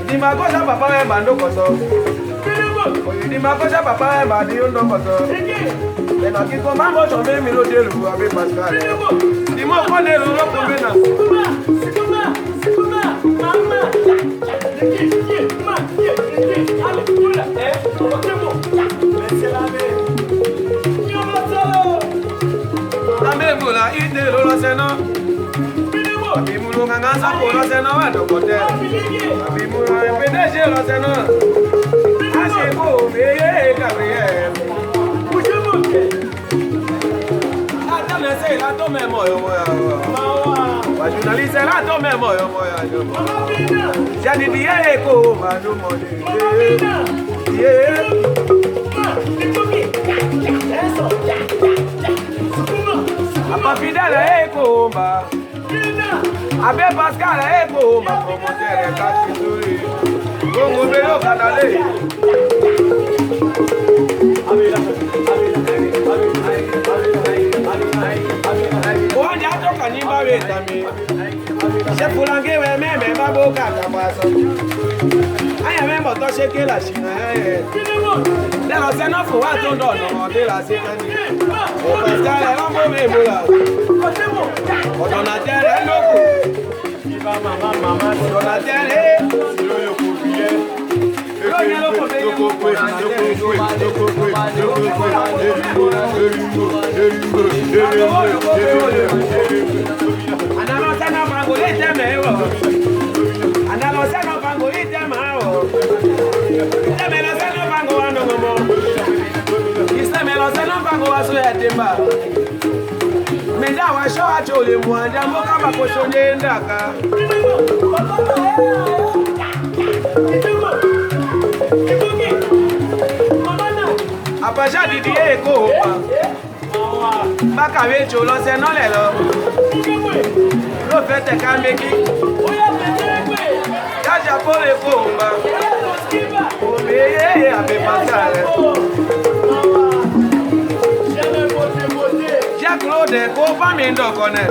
Dimakosa papa mando koso. Dimakosa papa mandi undo koso. Ena kiko mambo chombe mi lo delu abe Pascal. Dimo kone lo komena. Mama. Amebula ite lo seno. Abimulo nganga sapo lo seno wa dokote. Abimulo empedeje lo seno. Asebo meye Gabriel. Atame se la to me moyo moya. Wa journaliste la to me moyo moya. Jadi dia ko manu moni. Apa Fidèle ekomba. Abe Pascal ekomba promoteur Kakitori. Bongo belo kanale. Oja atoka nyimba wetami. Shefulange we meme maboka tapaso. Aya membo to sheke la shina eh. Delo se no fu wa to ndo no de la se kani. O Pascal e mambo me mula. Odona tere loku. Iba mama odona tere. Loku biye. Apaja didi eko baka wecho lo se no le lo fete kambeki jaja pole komba obeye abe Pascal Jacques Claude ko fami ndokone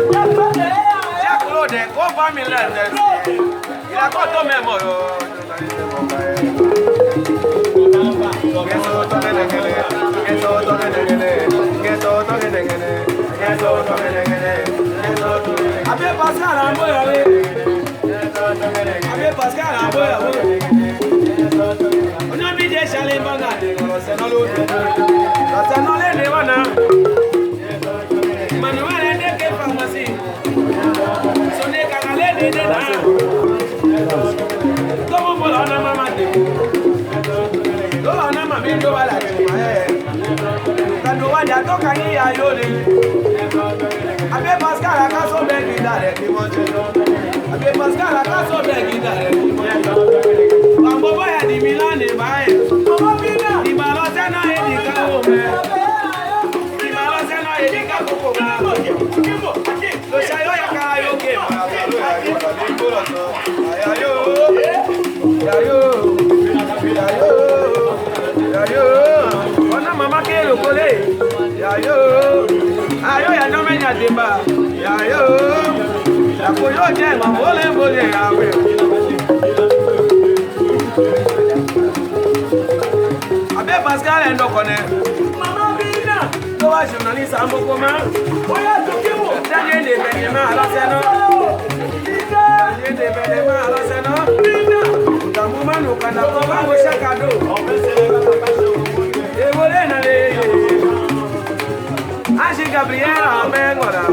Jacques Claude ko fami lende ila ko to memo yo Abe Pascal amboya we. Abe Pascal amboya we. Ona bije chale mbanga de lo se no lo. Lo se no le de wana. Manuel ende ke pharmacie. Sonne kanale de na. Como bola na mama de. Lo na mama bi do bala de ma eh. Kando waja toka ni ayo ni. Abe Pascal akaso begi dare ki monje. Abe Pascal akaso begi dare ki monje. Bambo boya di Milan e bae. Bambo bina. Di Barcelona e di Caome. Di Barcelona e di Caome. Lo shayo ya kayo ke ma. Ayo. Ayo. Ayo. Ona mama ke lo kole. Ayo. Ayo ya no menya demba. Ayo. La koyo je ma bole awe. Abe Pascal endo kone. Mama bina. To wa journaliste amboko ma. Oya tukimo. Daniel de Benema ala seno. Daniel de Benema ala seno. Bina. Ndamu manu kana ko ba mo shakado. E wole na le. Ashi Gabriela amengora.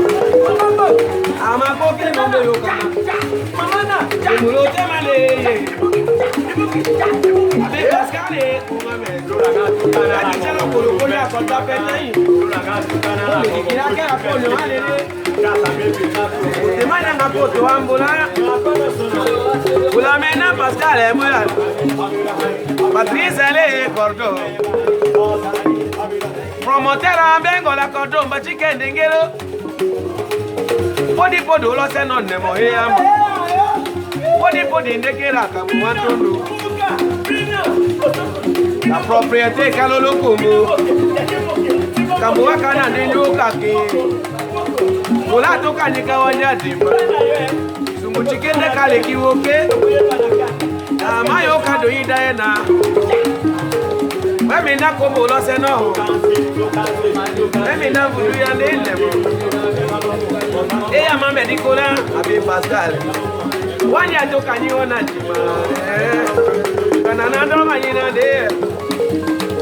Ama koke nombe yokana. Mamana. Mulo temale. Adicelo Kolokoli akọta pẹtẹyin. Ìkìlá kẹ́ra fóònù wá lélẹ̀. Òtèmánà ń kó tó wá ń bolá. Bùlámẹ́nà Pascal Ẹ̀múyà. Patrice Ẹlẹ́yẹ Kọ̀rdọ̀. Promotera Bengola Kọ̀rdọ̀ Mbàchí Kẹ́ndéngéró. Podipodo lọ́sẹ̀ náà nẹ̀mọ̀ éyàmù. Podi ndekera kamuwantondo. La propriété kalolo komo. Kamuwa kana nendo kake. Kola toka nikawanya dimba. Sumuchikende kale kiwoke. Amayo kado idayena. Wemi na kobo lose no. Wemi na vudu ya ndelemo. Eya mame dikola Abi Pascal. Wani atoka niona jima. Kana nando manyina de.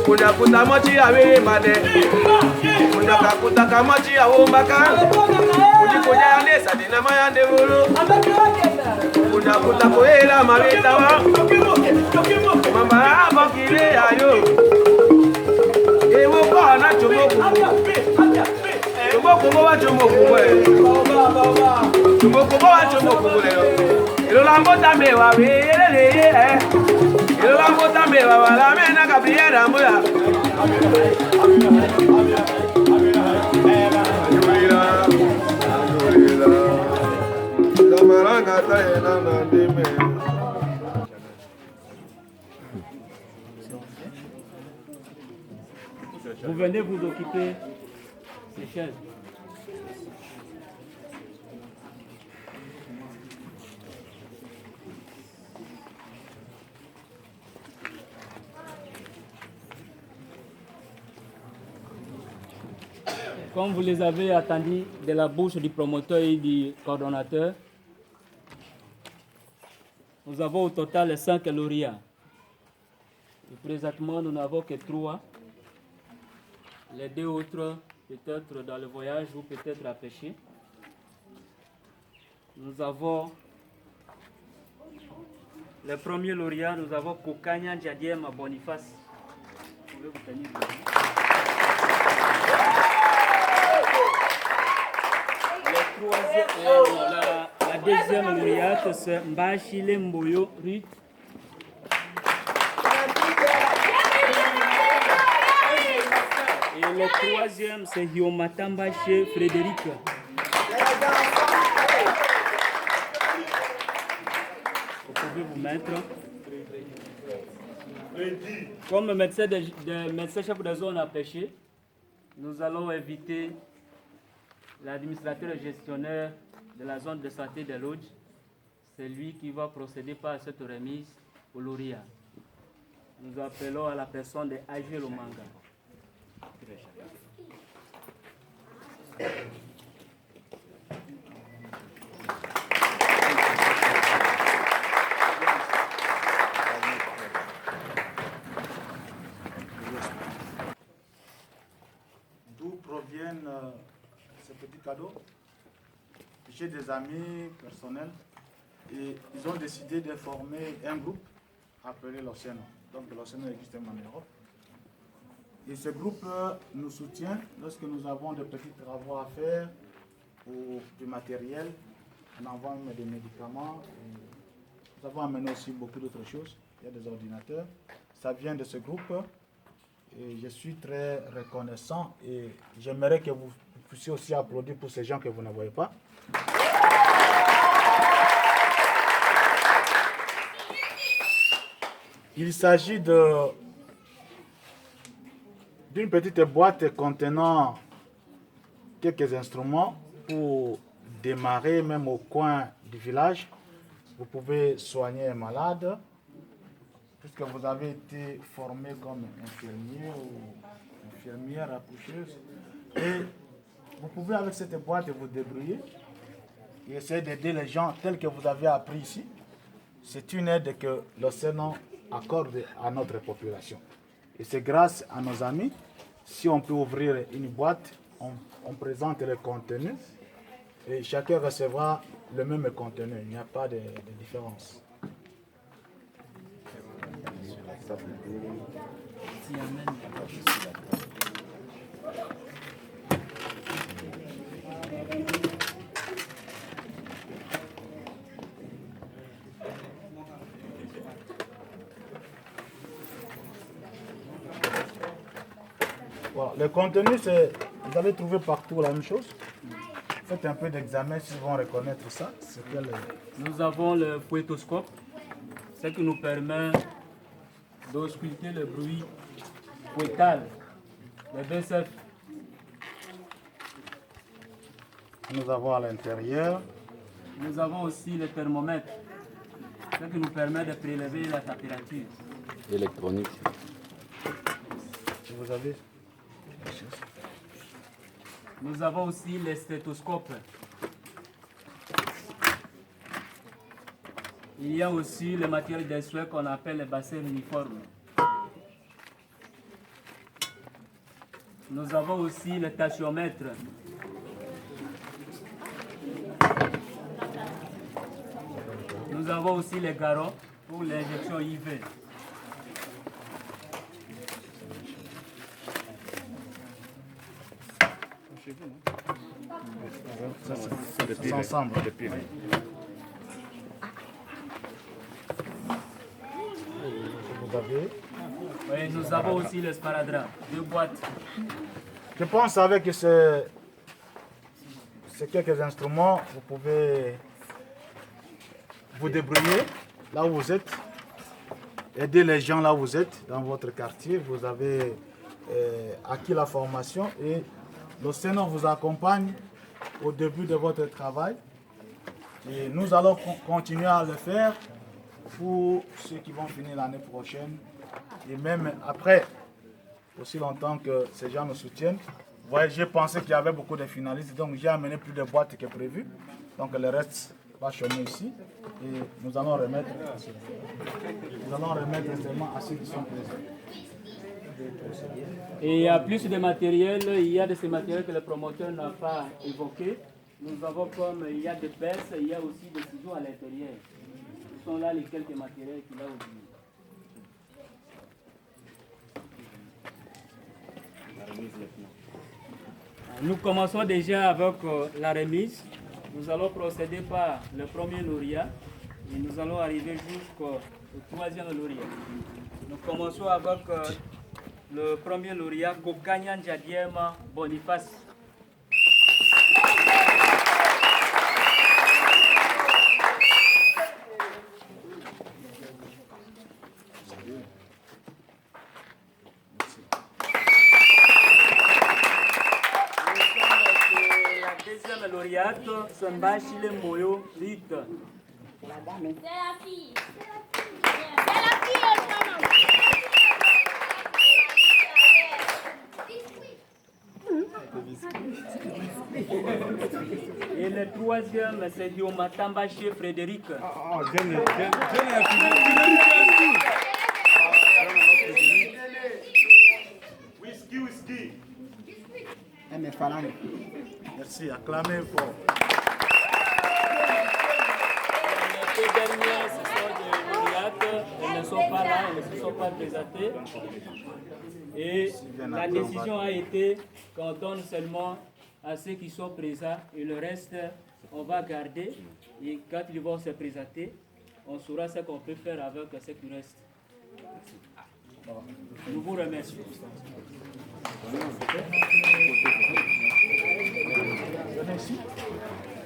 Kuna kuta mochi awe made. Kuna kakuta kamochi awo mbaka. Kujikonya ya nesa dina maya ndevolo. Kuna kuta koela maweta wa. Mamba hapa kile ayo. Ewo kwa na chomoku. Chomoku wa chomoku we. Chomoku wa chomoku leo. Ilolambo tambe wa welele. Ilolambo tambe wa wala mena Gabriela Mbuya. Kamaranga tayena na ndime. Vous venez vous occuper ces chaises. Comme vous les avez attendus de la bouche du promoteur et du coordonnateur, nous avons au total 5 lauréats. Et présentement, nous n'avons que 3. Les 2 autres, peut-être dans le voyage ou peut-être à pêcher. Nous avons le premier lauréat, nous avons Kokanya Djadiem Boniface. Vous pouvez vous tenir debout. La deuxième lauréate, c'est Mbachile Mboyo Ruth. Et le troisième, c'est Yomatamba chez Frédéric. Vous pouvez vous mettre. Comme médecin chef de zone à pêcher, nous allons inviter l'administrateur et gestionnaire de la zone de santé de Lodge. C'est lui qui va procéder par cette remise au lauréat. Nous appelons à la personne de A.G. Lomanga. D'où proviennent ces petits cadeaux? J'ai des amis personnels et ils ont décidé de former un groupe appelé l'Océan. Donc l'Océan existe même en Europe. Et ce groupe nous soutient lorsque nous avons de petits travaux à faire ou du matériel. On envoie même des médicaments. Nous avons amené aussi beaucoup d'autres choses. Il y a des ordinateurs. Ça vient de ce groupe. Et je suis très reconnaissant et j'aimerais que vous puissiez aussi applaudir pour ces gens que vous ne voyez pas. Il s'agit d'une petite boîte contenant quelques instruments pour démarrer même au coin du village. Vous pouvez soigner un malade, puisque vous avez été formé comme infirmier ou infirmière accoucheuse. Et vous pouvez avec cette boîte vous débrouiller et essayer d'aider les gens tels que vous avez appris ici. C'est une aide que l'Océan accorde à notre population. Et c'est grâce à nos amis, si on peut ouvrir une boîte, on présente le contenu et chacun recevra le même contenu. Il n'y a pas de différence. Bon, le contenu, c'est, vous allez trouver partout la même chose. Faites un peu d'examen s'ils vont reconnaître ça. Nous avons le poétoscope, ce qui nous permet d'ausculter le bruit poétal, le BSF. Nous avons à l'intérieur. Nous avons aussi le thermomètre, ce qui nous permet de prélever la température. Électronique. Vous avez. Nous avons aussi le stéthoscope. Il y a aussi le matériel de soins qu'on appelle le bassin uniforme. Nous avons aussi le tensiomètre. Nous avons aussi les garrots pour l'injection IV. C'est ensemble. Vous avez. Oui, nous avons aussi le sparadrap, 2 boîtes. Je pense avec ces quelques instruments, vous pouvez vous débrouiller là où vous êtes, aider les gens là où vous êtes, dans votre quartier. Vous avez acquis la formation et le Seigneur vous accompagne au début de votre travail. Et nous allons continuer à le faire pour ceux qui vont finir l'année prochaine et même après, aussi longtemps que ces gens nous soutiennent. Vous voyez, j'ai pensé qu'il y avait beaucoup de finalistes, donc j'ai amené plus de boîtes que prévu. Donc le reste va chômer ici et nous allons remettre seulement à ceux qui sont présents. Et il y a plus de matériel, il y a de ces matériels que le promoteur n'a pas évoqué. Nous avons comme, il y a des pinces, il y a aussi des ciseaux à l'intérieur. Ce sont là les quelques matériels qu'il a oubliés. Nous commençons déjà avec la remise. Nous allons procéder par le premier lauréat et nous allons arriver jusqu'au 3e lauréat. Nous commençons avec le premier lauréat, Kokanyan Jadiema Boniface. La deuxième lauréate, Sambachile Moyo Rite. C'est la fille. C'est la fille, Et le troisième, c'est Dioma Tambaché Frédéric. Whisky. Merci, acclamez pour. Les deux dernières, ce sont des lauréates. Elles ne sont pas là, elles ne se sont pas présentées. Et la décision a été qu'on donne seulement à ceux qui sont présents et le reste, on va garder. Et quand ils vont se présenter, on saura ce qu'on peut faire avec ce qui reste. Nous vous remercions.